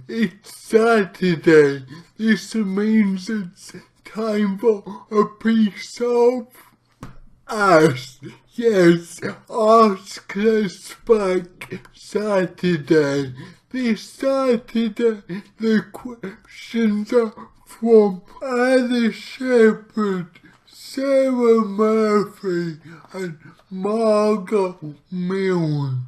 it's Saturday. This means it's time for a piece of A.S.S. Yes, Ask the Spack Saturday. This Saturday, the questions are from Anna Shepherd, Sarah Murphy, and Margaret Milne.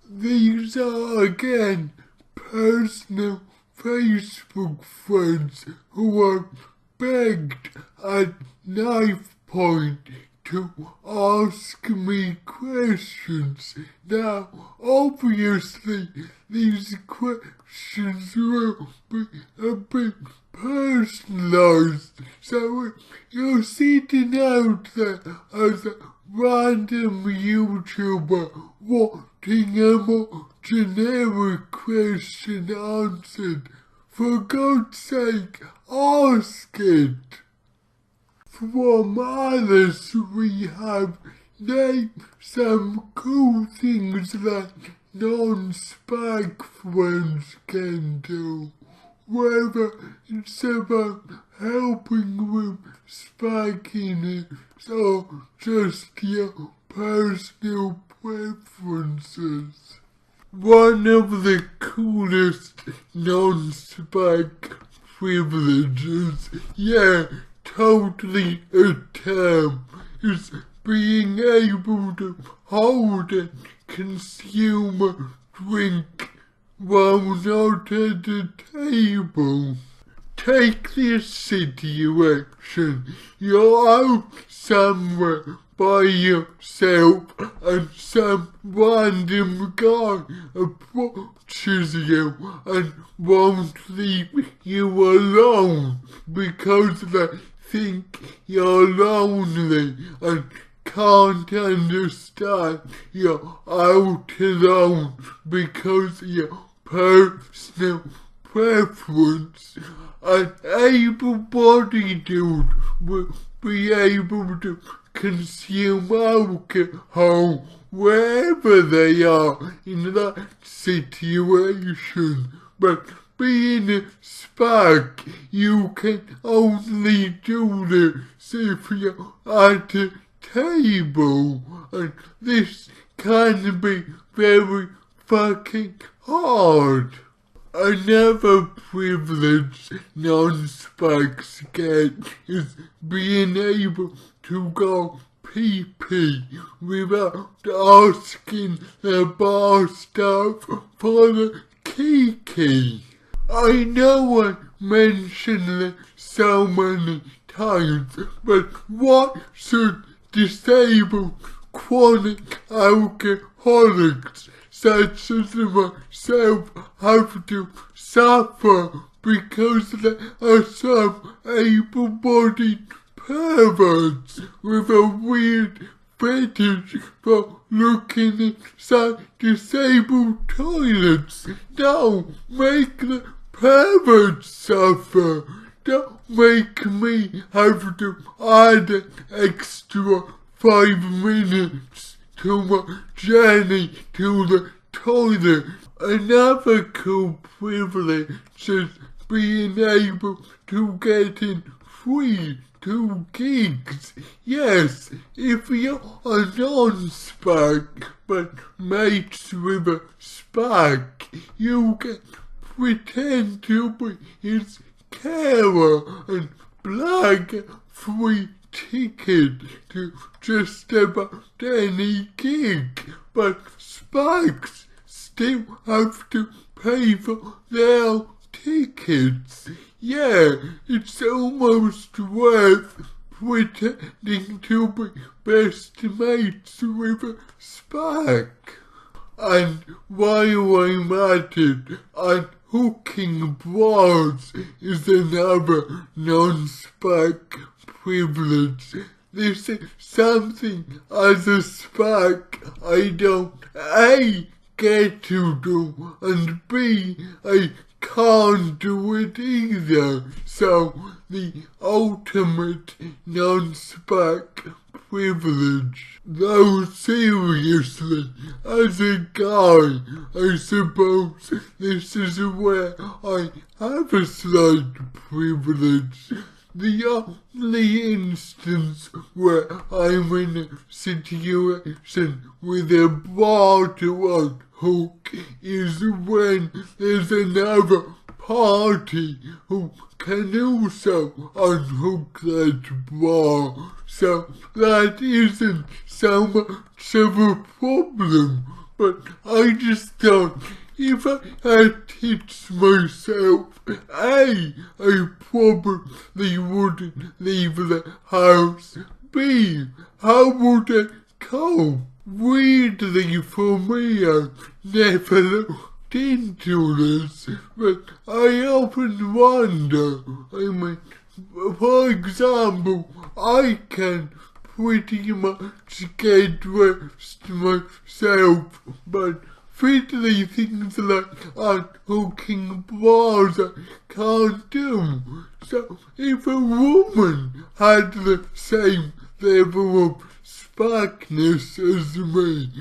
These are again personal Facebook friends who are begged at knife point to ask me questions. Now, obviously, these questions will be a bit personalised, so you're sitting out there as a random YouTuber wanting a more generic question answered. For God's sake, ask it! From others we have named some cool things that non-spack friends can do, whether it's about helping with spacking or just your personal preferences. One of the coolest non-spack privileges, totally a term, is being able to hold and consume a drink while not at a table. Take this situation. You're out somewhere by yourself and some random guy approaches you and won't leave you alone because they think you're lonely and can't understand you're out alone because your personal preference. An able-bodied dude will be able to consume alcohol wherever they are in that situation, but being a spack, you can only do this if you're at a table, and this can be very fucking hard. Another privilege non-spacks get is being able to go pee-pee without asking the bar staff for the key. I know I mentioned this so many times, but what should disabled chronic alcoholics such as myself have to suffer because there are some able-bodied perverts with a weird fetish for looking inside disabled toilets? Don't make the perverts suffer. Don't make me have to add an extra 5 minutes to my journey to the toilet. Another cool privilege is being able to get in free to gigs. Yes, if you're a non-spack but mates with a spack, you can pretend to be his carer and blag a free ticket to just about any gig, but spacks still have to pay for their tickets. Yeah, it's almost worth pretending to be best mates with a spack. And while I'm at it, unhooking bras is another non-spack privilege. This is something as a spack I don't A, get to do, and B, I can't do it either. So the ultimate non-spack privilege. Though seriously, as a guy, I suppose this is where I have a slight privilege. The only instance where I'm in a situation with a bra to unhook is when there's another party who can also unhook that bra. So that isn't so much of a problem. But I just thought, if I had tits myself, A, I probably wouldn't leave the house. B, how would I cope? Weirdly for me, I never looked into this, but I often wonder. I mean, for example, I can pretty much get dressed myself, but fiddly things like unhooking bras I can't do. So if a woman had the same level of spackness as me,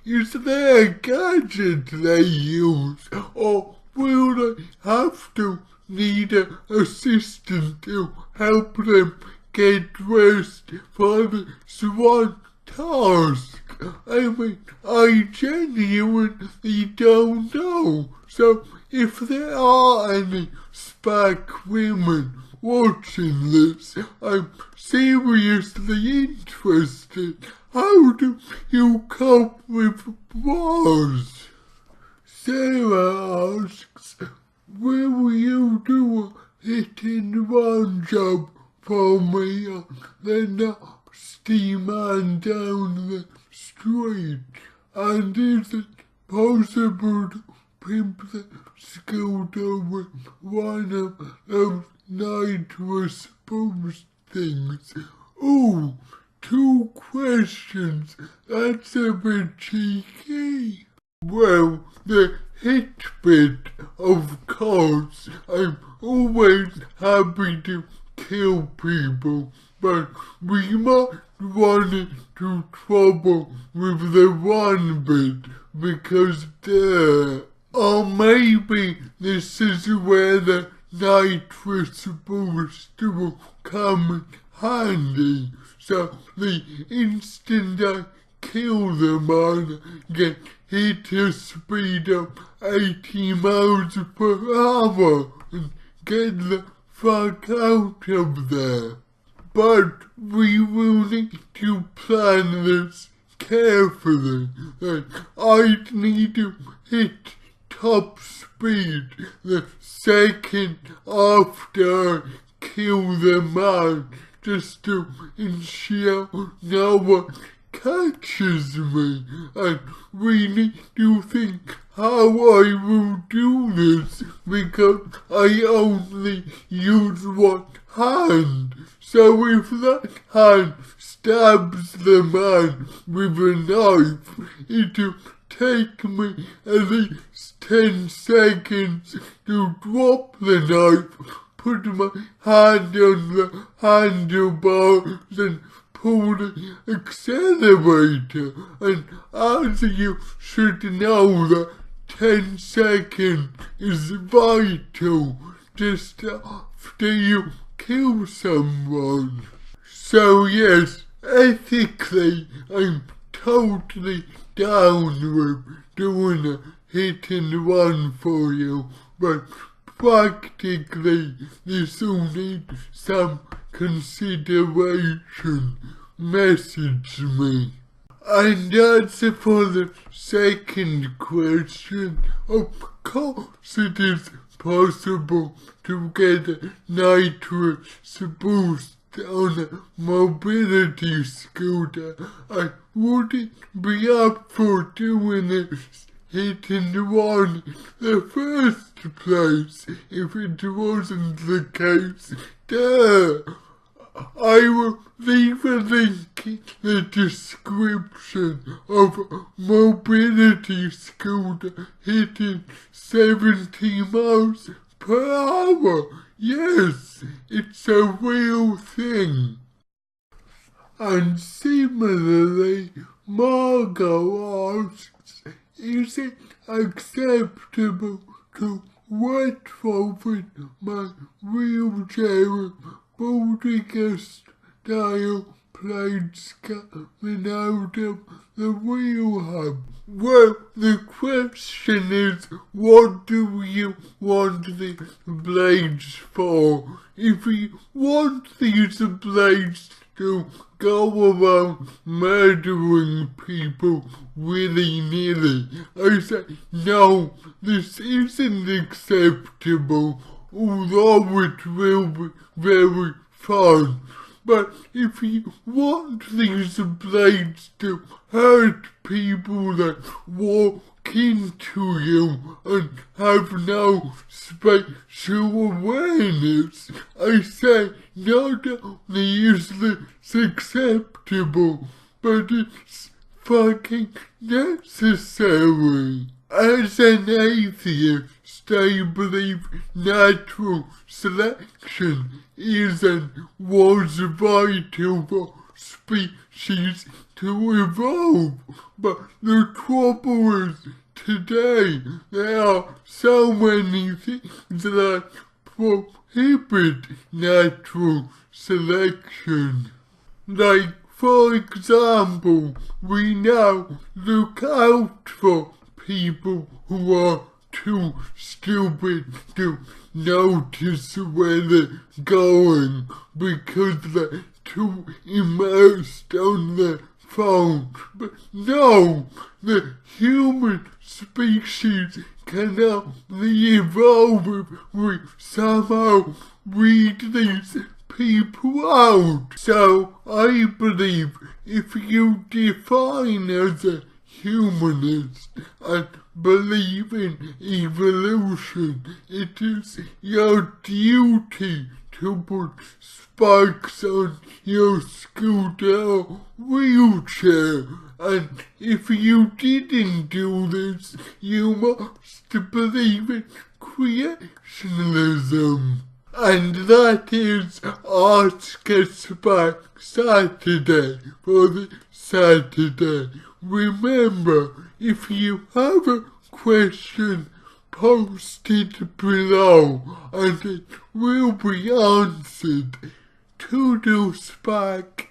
is there a gadget they use, or will they have to need an assistant to help them get dressed for this one task? I mean, I genuinely don't know. So if there are any spack women watching this, I'm seriously interested. How do you cope with bras? Sarah asks, will you do a hit-and-run job for me on the nasty man down the street? And is it possible to pimp the scooter with one of those nitrous boost things? Ooh, 2 questions. That's a bit cheeky. Well, the hit bit, of course. I'm always happy to kill people, but we might run into trouble with the one bit because or maybe this is where the nitrous booster will come in handy. So the instant I kill the man, get hit a speed of 80 miles per hour and get the fuck out of there. But we will need to plan this carefully. I'd need to hit top speed the second after I kill the man, just to ensure no one catches me, and we need to think how I will do this because I only use one hand. So if that hand stabs the man with a knife, it'll take me at least 10 seconds to drop the knife, put my hand on the handlebars and pull the accelerator. And as you should know, that 10 seconds is vital just after you kill someone. So yes, ethically, I'm totally down with doing a hit and run for you, but practically this will need some consideration. Message me. And as for the second question, of course it is possible to get a nitrous boost on a mobility scooter. I wouldn't be up for doing this hit and run in the first place if it wasn't the case. Duh! I will leave a link in the description of a mobility scooter hitting 70 miles per hour. Yes, it's a real thing. And similarly, Margot asks, is it acceptable to retrofit my wheelchair with Baltic-style plates coming out of the wheel hub? Well, the question is, what do you want the blades for? If you want these blades to go around murdering people willy-nilly, I say, no, this isn't acceptable, although it will be very fun. But if you want these blades to hurt people that walk into you and have no spatial awareness, I say not only is this acceptable, but it's fucking necessary. As an atheist, I believe natural selection is and was vital for species to evolve. But the trouble is, today there are so many things that prohibit natural selection. Like, for example, we now look out for people who are too stupid to notice where they're going because they're too immersed on their phone. But no, the human species can only evolve if we somehow weed these people out. So I believe if you define as a humanist and believe in evolution, it is your duty to put spikes on your scooter or wheelchair. And if you didn't do this, you must believe in creationism. And that is Ask-A-S by Saturday for the Saturday. Remember, if you have a question, post it below and it will be answered. Toodle Spack.